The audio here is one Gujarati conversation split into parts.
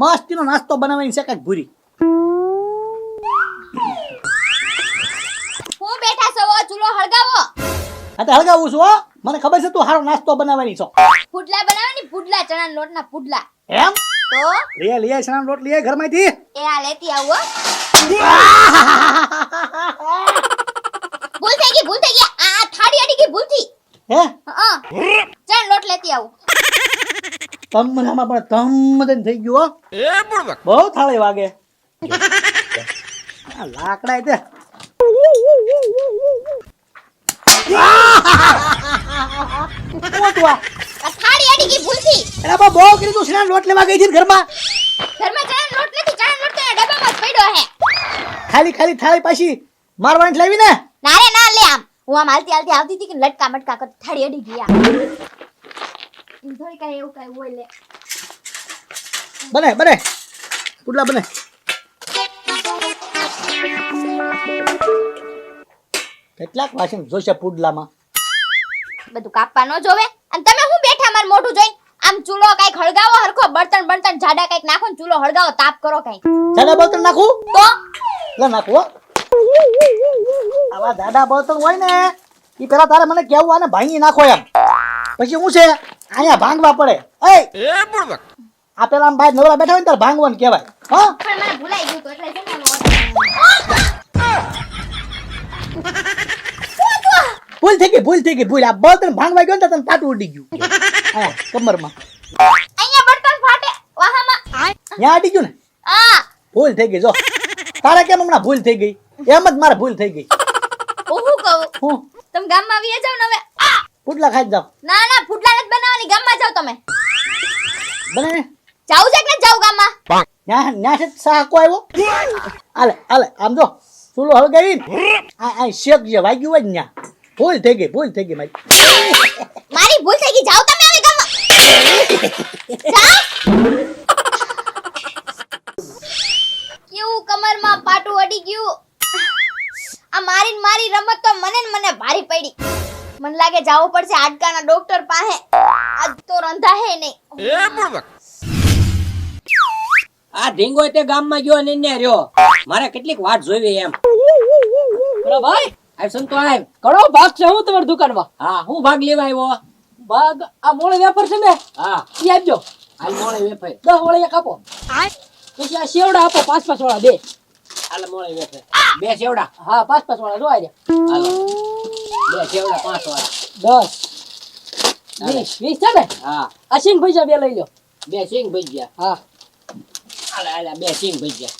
મસ્તીનો નાસ્તો બનાવવાની છે કાંઈક ભૂરી. હું બેઠા છો ચૂલો હળગાવો. હા તો હળગાવું છું હો. મને ખબર છે તું સારો નાસ્તો બનાવવાની છો. પુડલા બનાવવાની પુડલા ચણા લોટના પુડલા. એમ તો લઈએ ચણાનો લોટ લઈએ ઘરમાંથી. એ આ લેતી આવો. ભૂલ થઈ ગઈ આ થાળી અડી ગઈ ભૂલથી. હે હા ચણા લોટ લેતી આવું. તમનામાં પણ તમદન થઈ ગયું હો. બહુ થાળી વાગે. આ લાકડા તે આ થાળી અડી ગઈ ભૂલથી. અરે બા બહુ કરી તું ચણાનો લોટ લેવા ગઈ છે ને ઘરમાં ચણાનો લોટ નથી ચણાનો લોટ તો ડબ્બામાં જ પડ્યો હે. ખાલી થાળી પાછી મારવાની લાવી ને. ના રે ના લે આમ હું આમ હાલતી આવતી હતી કે લટકા મટકા કરતી થાળી અડી ગઈ આ. થોડી કાંઈ એવું કાંઈ હોય લે. બને પુડલા બને. કેટલાક વાસણ જોશે પુડલામાં. બધું કાપવા ન જોવે અને તમે હું બેઠા માર મોઢું જોઈને આમ ચૂલો કાંઈક હળગાવો હરખો બળતણ જાડા કાંઈક નાખો ને ચૂલો હળગાવો તાપ કરો કાંઈક. જાડા બળતણ નાખું તો લે નાખું હો. આવા જાડા બળતણ હોય ને ઈ પેલા તારે મને કેવું આને ભાંગી નાખો એમ. પછી હું છે અહીંયા ભાંગવા પડે. એ આ પેલા આમ બાર નવરા બેઠા હોય ને તારે ભાંગવાનું કહેવાય. હા પણ મને ભૂલાઈ ગયું તો એટલે છે ને ભૂલ થઈ ગઈ. આ બળતણ ભાંગવા ગયો ને તો તને પાટું ઉડી ગયું હા કમરમાં. અહીંયા બળતણ ફાટે વાહામાં ત્યાં અડી ગયું ને. આ ભૂલ થઈ ગઈ જો. તારે કેમ હમણાં ભૂલ થઈ ગઈ? એમ જ મારે ભૂલ થઈ ગઈ. હું કહું હું તમે ગામમાં આવી જાવ ને હવે. પુડલા ખાઈ જાવ. ના ફૂટલા નથી બનાવવાની ગામમાં જાવ તમે. બને ને જાવ છે કે ન જાવ ગામમાં? ન્યા છે સાકો આવ્યો. હાલે આમ જો ચૂલો હળગાવી આ શેક જે વાગ્યું હોય ને ન્યા. ભૂલ થઈ ગઈ મારી. મારી ભૂલ થઈ ગઈ જાવ તમે હવે ગામમાં. જાવ. કેવું કમરમાં પાટું અડી ગયું. આ મારી રમત તો મને ભારી પડી. મને લાગે જાવું પડશે હાડકાના ડોક્ટર પાસે. આજ તો રંધા હે નહીં. આ ઢીંગો તે ગામમાં ગયો ને ને રહ્યો. મારે કેટલીક વાત જોવી એમ. બરો ભાઈ આ સંતો આવ. ઘણો ભાગ છે હું તમારી દુકાનમાં. હા હું ભાગ લેવા આવ્યો. ભાગ આ મોળે વેપાર છે ને હા ઈ આપજો. હાલ મોળે વેફર. 10 વળે એક આપો. પછી આ શેવડા આપો 5 વાળા બે. હાલ મોળે વેફર. બે સેવડા. હા 5 વાળા જો આર્યા. હાલો. બે સેવડા 5 વાળા. 10 20 છે ને. હા આ સિંગ પૈસા બે લઈ લ્યો. બે સિંગ ભજીયા. હા હાલ બે સિંગ ભજીયા.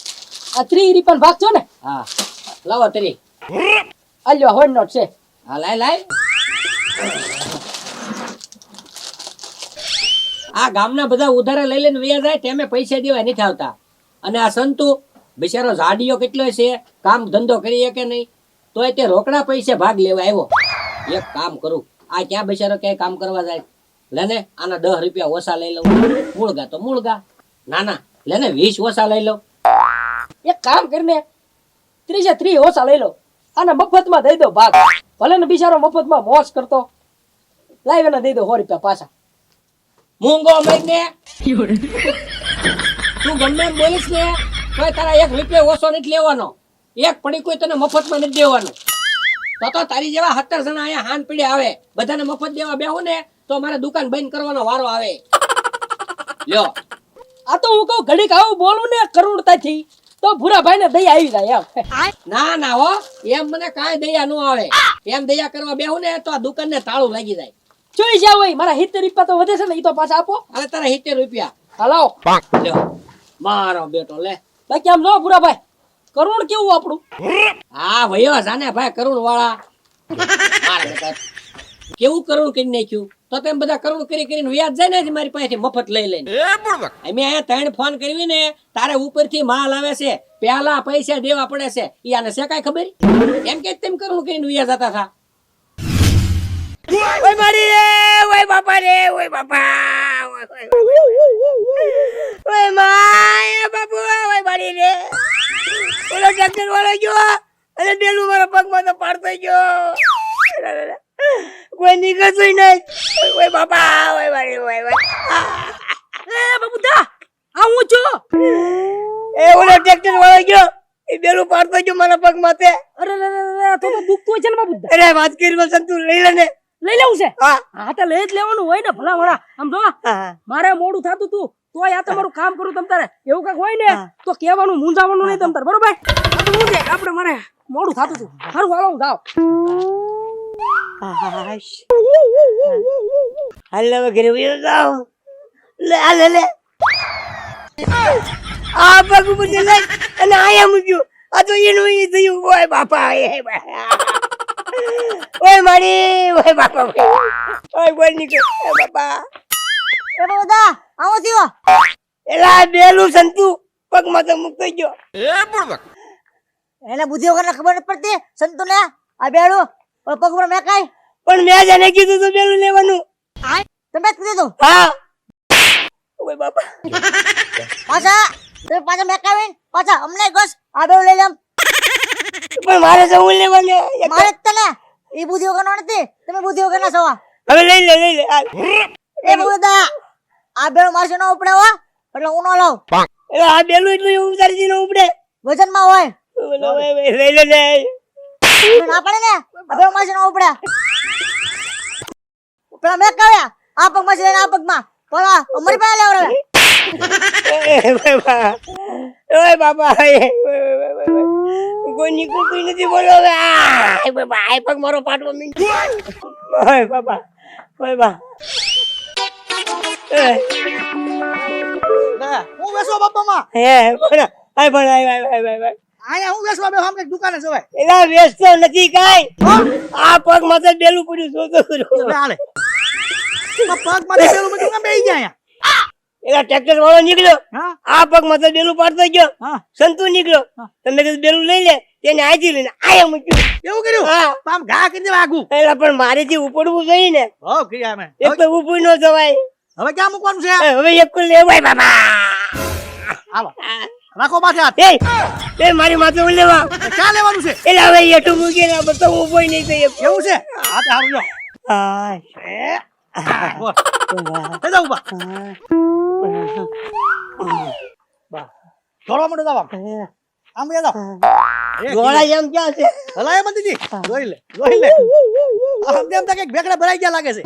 આ 30 રૂપિયાનો ભાગ છો ને. હા લાવો તરી. આલ્યો હોડ નોટ છે. હા લાય. આ ગામના બધા ઉધારા લઈ લઈને વયા જાય તેમે પૈસા દેવા નથી આવતા. અને આ સંતુ બિચારો ઝાડીયો કેટલો છે, કામ ધંધો કરીએ કે નહીં, તોય તે રોકડા પૈસે ભાગ લેવા આવ્યો. એક કામ કરું, આ ક્યાં બિચારો ક્યાંય કામ કરવા જાય, લેને આના 10 રૂપિયા ઓછા લઈ લઉં. મૂળગા તો મૂળગા, ના લેને 20 ઓછા લઈ લઉં. એક કામ કરીને 30 ઓછા લઈ લો અને મફતમાં દઈ દો ભાગ. ભલે ને બિચારો મફતમાં મોજ કરતો. લાઈવ એને દઈ દો 100 રૂપિયા પાછા. મૂંગો મરને તું ગમે એમ બોલીશ ને તોય તારા 1 રૂપિયા ઓછો નથી લેવાનો. એક પડી કોઈ તને મફતમાં નથી દેવાનું. તો તારી જેવા 17 જણા અહીંયા હાન પીડે આવે, બધાને મફત દેવા બેહું ને તો મારે દુકાન બંધ કરવાનો વારો આવે. લ્યો આ તો હું કહું ઘડીક આવું બોલું ને કરુણતાથી તો ભૂરાભાઈ ને દયા આવી જાય એમ. ના હો, એમ મને કાંઈ દયા ન આવે. એમ દયા કરવા બેહું ને તો આ દુકાન ને તાળું લાગી જાય. જોઈ જાવ હોય મારા 70 રૂપિયા તો વધે છે ને, ઈ તો પાછા આપો. અરે તારા 70 રૂપિયા હાલો લ્યો મારો બેટો લે. બાકી આમ જો ભૂરાભાઈ કરુણ કેવું આપણું. હા ભયો જાને ભાઈ કરુણ વાળા. મારા બેટા કેવું કરુણ કરી નાખ્યું. તો તેમ બધા કરુણ કરીને વ્યાજ જાય ને મારી પાસેથી મફત લઈ લઈને. અમે અહીંયા 3 ફોન કરવી ને તારે ઉપરથી માલ આવે છે, પેલા પૈસા દેવા પડે છે. ઈ આને છે કાંઈ ખબર? એમ કે તેમ કરુણ કરીને વ્યાજ જતા હતા. ઓય મારી રે, ઓય બાપા રે, ઓય બાપા, ઓય માય બાપુ, ઓય મારી રે. ઓલો ટ્રેક્ટર વાળો ગયો અને ડેલું મારા પગમાં તો પાડતો ગયો. કોઈ નીકળતું નહીં. ઓય બાપા, ઓય મારી, ઓય એ બાપુ દા આ હું છું. એ ઓલો ટ્રેક્ટર વાળો ગયો એ બેલું પાડતો ગયો મારા પગ માથે. અરે રે રે રે, તો દુખતું હોય છે ને બાબુ. અરે વાત કરી સંતુ લઈ લે ને. લઈ લેવું છે? હા હા તો લઈ જ લેવાનું હોય ને ભલા ભલા. આમ જો હા મારે મોડું થતું તું તોય આ તમારું કામ કરું તમ તારે એવું કઈક હોય ને તો કહેવાનું મૂંઝાવાનું નહીં તમ તારે બરોબર. આ તો હું દેખ આપણે મારે મોડું થતું તું. હારું હાલો હું જાઉં. હાલ હવે ઘરે વયો જાઓ. લે આ લે લે આ પગ ઉપર લઈ અને આયા મૂક્યું. આ તો એનું ઈ થયું. ઓય બાપા ઓય મારી ઓય બાપા ઓય બોલ નીકળ ઓય બાપા. એ બધા આવો થયો. એલા બેલું સંતુ પગમાં તો મુક્ત ગયો. એને બુદ્ધિ વગર ખબર નથી પડતી સંતુ ને આ બેડું પગ ઉપર મેં કાઈ પણ મેં જાને કીધું તો બેલું લેવાનું. તમે જ કીધું હા ઓય બાપા પાછા મેં કાવી પાછા અમને ગસ આ બેડું લઈ લેમ. પણ મારે જવું લેવાનું. મારે જ તને એ બુદ્ધિ વગર નથી તમે બુદ્ધિ વગર ના છો. હવે લઈ લે હાલ. એ બધા આ બેડું મારશે નો ઉપડે હો એટલે હું નો લઉં. એટલે આ બેલું એટલું ઉતારી ન ઉપડે. વજન માં હોય લઈ લે લે ના પડે ને આ બેડું મારશે નો ઉપડે. પેલા મેં કાવ્યા આ પગ માં છે આ પગ માં પેલા અમારી પાસે લેવડાવે. ઓય બાપા કોઈ નીકળતું નથી બોલો હવે. બાપા આ પગ મારો પાટવો મીંડ્યો. ઓય બાપા ઓય બા હું બેસવા બાપામાં હે પણ આય પણ આય અહીંયા હું બેસવા બે સામે દુકાને જવાય. એલા વેચતો નથી કાઈ. આ પગ માથે બેલું પડ્યું જોતો એટલે હાલે આ પગ માંથી પેલું બધું કેમ બેહી ગયા અહીંયા? એલા ટ્રેક્ટર વાળો નીકળ્યો. હા આ પગ માથે બેલું પાડતો ગયો. હા સંતુ નીકળ્યો. તમે કીધું બેલું લઈ લે તેને આજી લઈને આયા મૂક્યું. એવું કર્યું હા તો આમ ઘા કરી દેવા આગું. એલા પણ મારેથી ઉપડવું જોઈએ ને. હો કર્યા અમે. એક તો ઉભું ન જવાય. હવે ક્યાં મૂકવાનું છે? હવે એક લેવાય બાબા. હાલો રાખો માથે હાથ. એ મારી માથે હું લેવા. ક્યાં લેવાનું છે? એટલે હવે એઠું મૂકીને બધો ઉભો નહીં થઈ. એવું છે? હા તો હારું લો. બોલ. થઈ જાવ ઉભા. દોડવા માંડો જાવ આમ. આમ ગયા જાવ. ગોળા એમ ક્યાં છે? હલાય મંદીજી. જોઈ લે. આમ તેમ થાય કે ભેકડા ભરાઈ ગયા લાગે છે.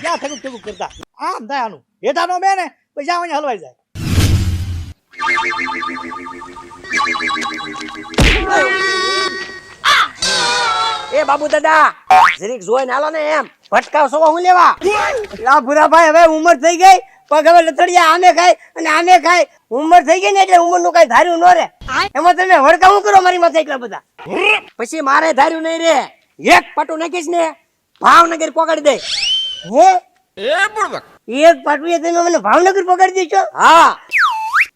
ક્યાં થકુક થકુક કરતા. આમ થાય આનું. હેઠાનો બે ને પછી આમ અહીંયા હલવાઈ જાય. એ બાબુ દાદા જરીક જોઈને હાલો ને એમ ભટકાવ છો હું લેવા. લા ભૂરાભાઈ હવે ઉંમર થઈ ગઈ. પગ હવે લથડિયા આમે ખાય અને આમે ખાય. ઉંમર થઈ ગઈ ને એટલે ઉંમરનું કઈ ધાર્યું ન રે. એમાં તમે વડકા હું કરો મારી માથે એટલા બધા. પછી મારે ધાર્યું નહીં રે. એક પાટું નાખીશ ને ભાવનગર પકડી દે. હે એક પાટું તમે મને ભાવનગર પકડી દેશો? હા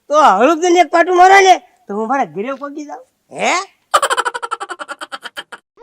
તો હળુક એક પાટું મારો ને તો હું મારા ઘરે પગી જાઉં. હે